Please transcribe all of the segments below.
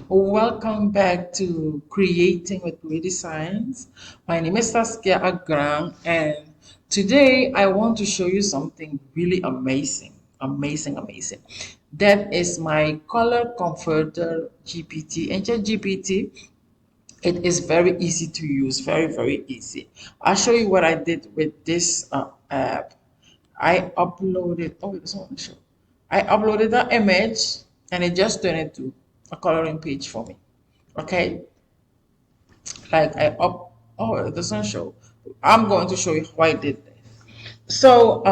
Welcome back to Creating with Lady Science. My name is Saskia Agrang, and today I want to show you something really amazing. Amazing. That is my color converter GPT. And ChatGPT, it is very easy to use, very easy. I'll show you what I did with this app. I uploaded, oh, it's on the show. I uploaded the image and it just turned into a coloring page for me. Okay, like oh, it doesn't show. I'm going to show you how I did this. So,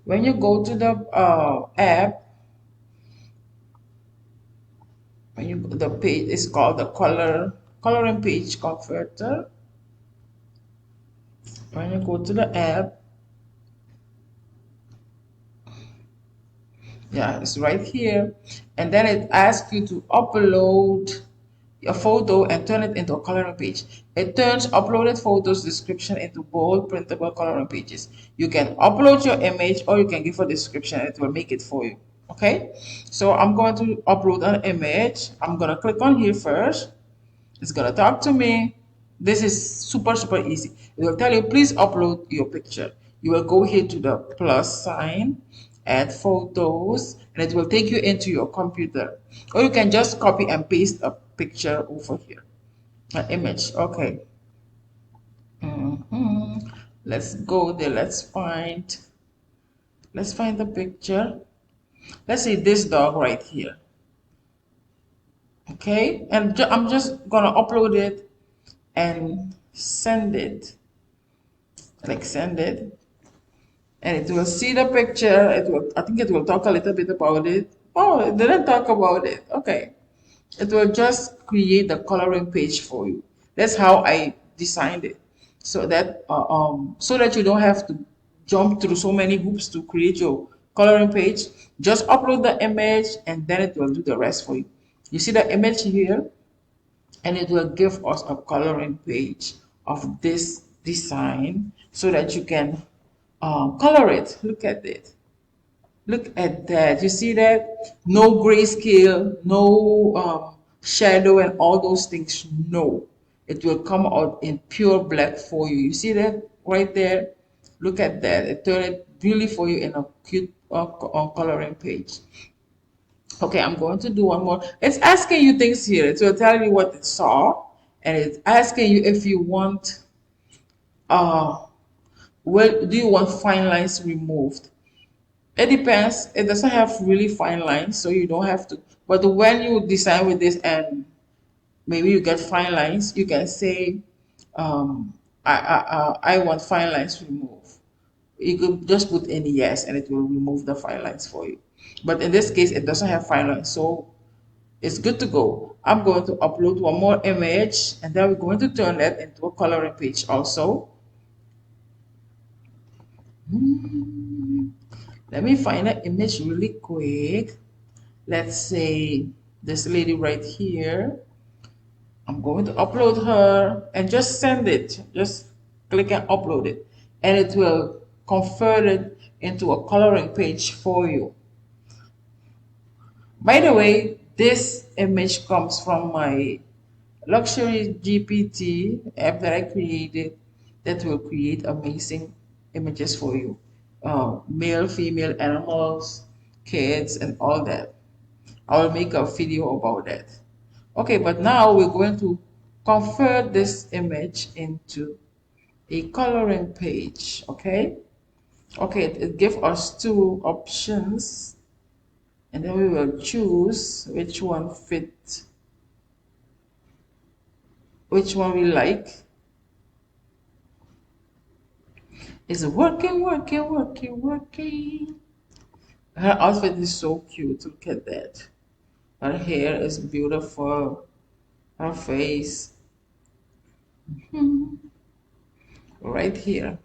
when you go to the app, the page is called the coloring page converter. When you go to the app, yeah, it's right here, and then it asks you to upload a photo and turn it into a coloring page. It turns uploaded photos description into bold printable coloring pages. You can upload your image or you can give a description and it will make it for you. Okay, so I'm going to upload an image. I'm going to click on here first. It's going to talk to me. This is super easy. It will tell you, please upload your picture. You will go here to the plus sign, add photos, and it will take you into your computer. Or you can just copy and paste a picture over here, an image. Okay. Mhm. Let's go there. Let's find the picture. Let's see this dog right here. Okay, and I'm just gonna upload it and send it. Like send it, and it will see the picture. It will, I think it will talk a little bit about it. Oh, it didn't talk about it. Okay, it will just create the coloring page for you. That's how I designed it, so that you don't have to jump through so many hoops to create your coloring page. Just upload the image and then it will do the rest for you. You see the image here, and it will give us a coloring page of this design so that you can color it. Look at it. Look at that. You see that? No grayscale, no shadow, and all those things. No. It will come out in pure black for you. You see that right there? Look at that. It turned it really for you in a cute coloring page. Okay, I'm going to do one more. It's asking you things here. It will tell you what it saw, and it's asking you if you want uh well, do you want fine lines removed? It depends. It doesn't have really fine lines, so you don't have to. But when you design with this and maybe you get fine lines, you can say, I want fine lines removed. You could just put in yes, and it will remove the fine lines for you. But in this case, it doesn't have fine lines, so it's good to go. I'm going to upload one more image, and then we're going to turn that into a coloring page also. Let me find an image really quick. Let's say this lady right here. I'm going to upload her and just send it. Just click and upload it, and it will convert it into a coloring page for you. By the way, this image comes from my luxury GPT app that I created that will create amazing images for you. Male, female animals, kids, and all that. I will make a video about that. Okay, but now we're going to convert this image into a coloring page. Okay. Okay, it gives us two options, and then we will choose which one we like. Is working. Her outfit is so cute. Look at that. Her hair is beautiful. Her face, right here.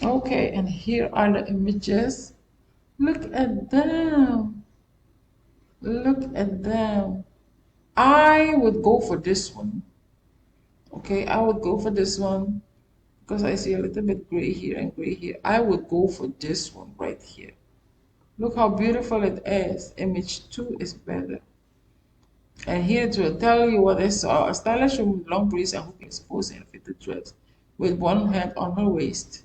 Okay, and here are the images. Look at them. Look at them. I would go for this one. Okay, I would go for this one because I see a little bit gray here and gray here. I would go for this one right here. Look how beautiful it is. Image 2 is better. And here it will tell you what is a stylish woman with long braids and hook exposed in a fitted dress with one hand on her waist.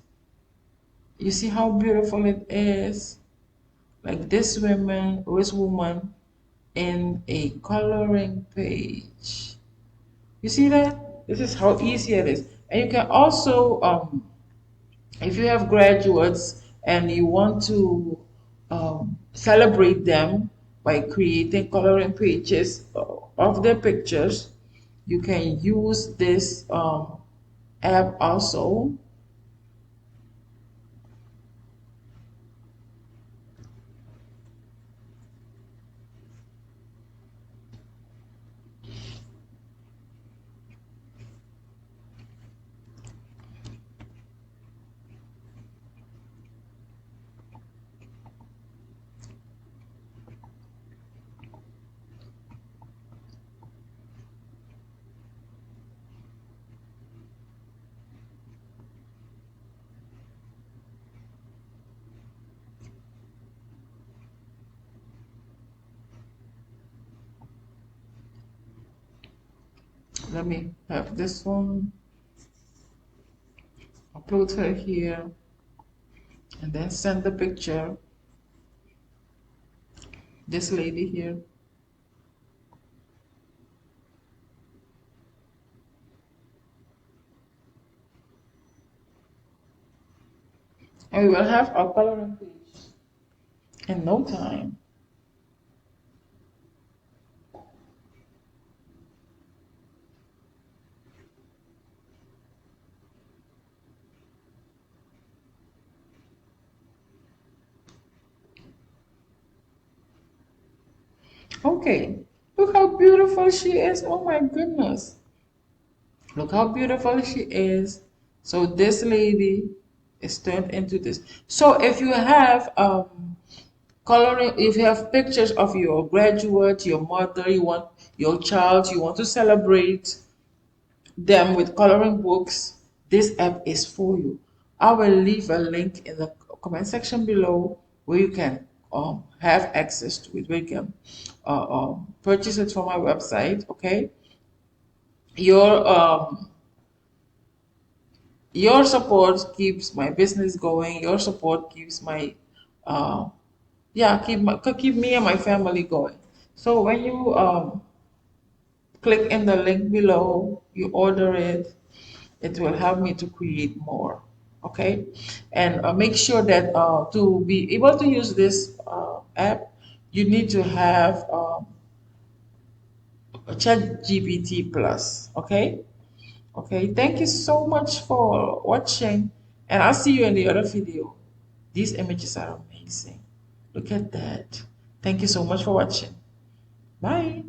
You see how beautiful it is? Like this woman in a coloring page. You see that? This is how easy it is. And you can also, if you have graduates and you want to celebrate them by creating coloring pages of their pictures, you can use this app also. Let me have this one, upload her here, and then send the picture. This lady here. And we will have our coloring page in no time. Okay, look how beautiful she is. Oh my goodness. Look how beautiful she is. So this lady is turned into this. So if you have coloring, if you have pictures of your graduate, your mother, you want your child, you want to celebrate them with coloring books, this app is for you. I will leave a link in the comment section below where you can have access to it, where you can purchase it from my website. Okay, your your support keeps my business going. Your support keeps my yeah, keep me and my family going. So when you click in the link below, you order it, it will help me to create more. Okay, and make sure that to be able to use this app, you need to have a ChatGPT Plus. Okay, okay. Thank you so much for watching, and I'll see you in the other video. These images are amazing. Look at that. Thank you so much for watching. Bye.